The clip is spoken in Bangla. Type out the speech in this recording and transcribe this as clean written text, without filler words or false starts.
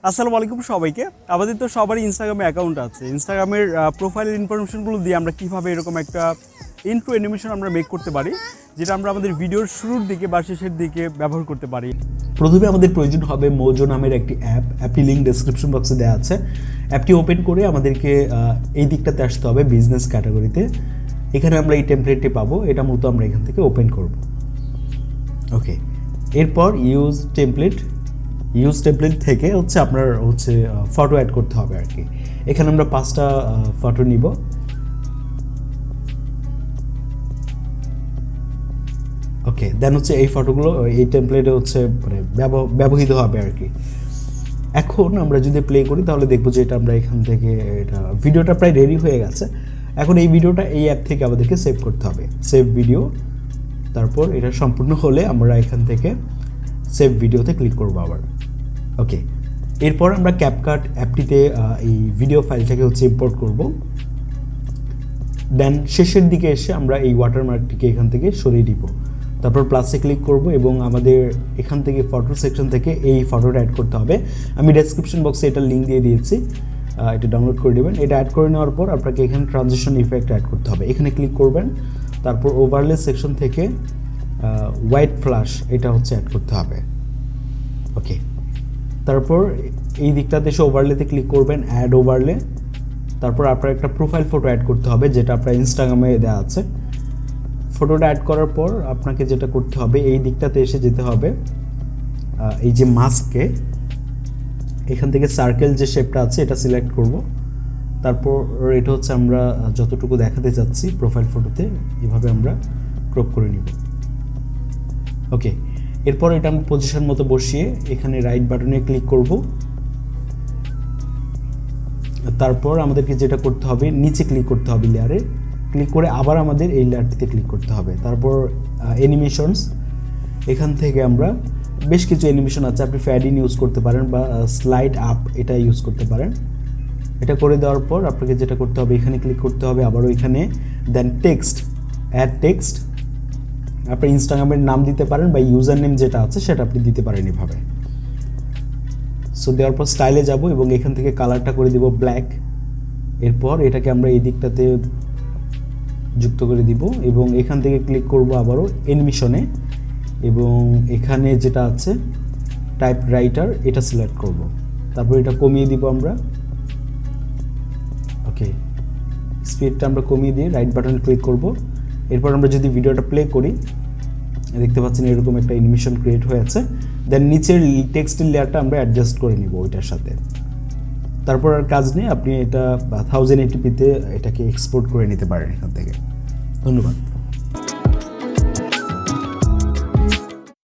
আসসালামু আলাইকুম সবাইকে। আমাদের তো সবারই ইনস্টাগ্রামে অ্যাকাউন্ট আছে। ইনস্টাগ্রামের প্রোফাইলের ইনফরমেশনগুলো দিয়ে আমরা কীভাবে এরকম একটা ইন্ট্রো অ্যানিমেশন আমরা মেক করতে পারি, যেটা আমরা আমাদের ভিডিওর শুরুর দিকে বা শেষের দিকে ব্যবহার করতে পারি। প্রথমে আমাদের প্রয়োজন হবে মোজো নামের একটি অ্যাপটি লিঙ্ক ডেসক্রিপশন বক্সে দেওয়া আছে। অ্যাপটি ওপেন করে আমাদেরকে এই দিকটাতে আসতে হবে, বিজনেস ক্যাটাগরিতে। এখানে আমরা এই টেমপ্লেটটি পাবো, এটা মতো আমরা এখান থেকে ওপেন করব। ওকে, এরপর ইউজ টেমপ্লেট থেকে আপনার ফটো অ্যাড করতে হবে আর কি। এখানে আমরা 5টা ফটো নিব। ওকে, দেন এই ফটোগুলো এই টেমপ্লেটে মানে ব্যবহৃত হবে আর কি। এখন আমরা যদি প্লে করি তাহলে দেখবো যে এটা আমরা এখান থেকে ভিডিওটা প্রায় রেডি হয়ে গেছে। এখন এই ভিডিওটা এই অ্যাপ থেকে আমাদেরকে সেভ করতে হবে, সেভ ভিডিও। তারপর এটা সম্পূর্ণ হলে আমরা এখান থেকে সেভ ভিডিওতে ক্লিক করবো আবার। ওকে, এরপর আমরা ক্যাপকাট অ্যাপটিতে এই ভিডিও ফাইলটাকে ইম্পোর্ট করব। দেন শেষের দিকে এসে আমরা এই ওয়াটারমার্কটিকে এখান থেকে সরিয়ে দিব। তারপর প্লাসে ক্লিক করব এবং আমাদের এখান থেকে ফটো সেকশন থেকে এই ফটোটা অ্যাড করতে হবে। আমি ডেসক্রিপশন বক্সে এটা লিঙ্ক দিয়ে দিয়েছি, এটা ডাউনলোড করে নেবেন। এটা অ্যাড করে নেওয়ার পর আপনাকে এখানে ট্রানজিশন ইফেক্ট অ্যাড করতে হবে, এখানে ক্লিক করবেন। তারপর ওভারলে সেকশন থেকে হোয়াইট ফ্ল্যাশ এটা অ্যাড করতে হবে। ওকে, তারপর এই দিকটাতে এসে ওভারলেতে ক্লিক করবেন, অ্যাড ওভারলে। তারপর আপনার একটা প্রোফাইল ফটো অ্যাড করতে হবে, যেটা আপনার ইনস্টাগ্রামে দেওয়া আছে। ফটোটা অ্যাড করার পর আপনাকে যেটা করতে হবে, এই দিকটাতে এসে যেতে হবে, এই যে মাস্কে এখান থেকে সার্কেল যে শেপটা আছে এটা সিলেক্ট করব। তারপর এটা আমরা যতটুকু দেখাতে চাচ্ছি প্রোফাইল ফটোতে এভাবে আমরা ক্রপ করে নিব। ওকে, এরপর এটা আমরা পজিশন মতো বসিয়ে এখানে রাইট বাটনে ক্লিক করব। তারপর আমাদেরকে যেটা করতে হবে, নিচে ক্লিক করতে হবে, লেয়ারে ক্লিক করে আবার আমাদের এই লেয়ারটিতে ক্লিক করতে হবে। তারপর অ্যানিমেশনস, এখান থেকে আমরা বেশ কিছু অ্যানিমেশন আছে, আপনি ফ্যাড ইন ইউজ করতে পারেন বা স্লাইড আপ এটা ইউজ করতে পারেন। এটা করে দেওয়ার পর আপনাকে যেটা করতে হবে, এখানে ক্লিক করতে হবে আবারও এখানে। দেন টেক্সট, অ্যাড টেক্সট, আপনি ইনস্টাগ্রামের নাম দিতে পারেন বা ইউজার নেম যেটা আছে সেটা আপনি দিতে পারেন এভাবে। সো দেওয়ার পর স্টাইলে যাব এবং এখান থেকে কালারটা করে দিব ব্ল্যাক। এরপর এটাকে আমরা এই দিকটাতে যুক্ত করে দিব এবং এখান থেকে ক্লিক করব আবারও অ্যানিমেশনে এবং এখানে যেটা আছে টাইপ রাইটার এটা সিলেক্ট করব। তারপর এটা কমিয়ে দিব আমরা। ওকে, স্পিডটা আমরা কমিয়ে দিয়ে রাইট বাটন ক্লিক করব। এরপর আমরা যদি ভিডিওটা প্লে করি দেখতে পাচ্ছেন এরকম একটা অ্যানিমেশন ক্রিয়েট হয়েছে। দেন নিচের টেক্সটের লেয়ারটা আমরা অ্যাডজাস্ট করে নিব ওইটার সাথে। তারপর আর কাজ নেই, আপনি এটা 1080p-তে এটাকে এক্সপোর্ট করে নিতে পারেন এখান থেকে। ধন্যবাদ।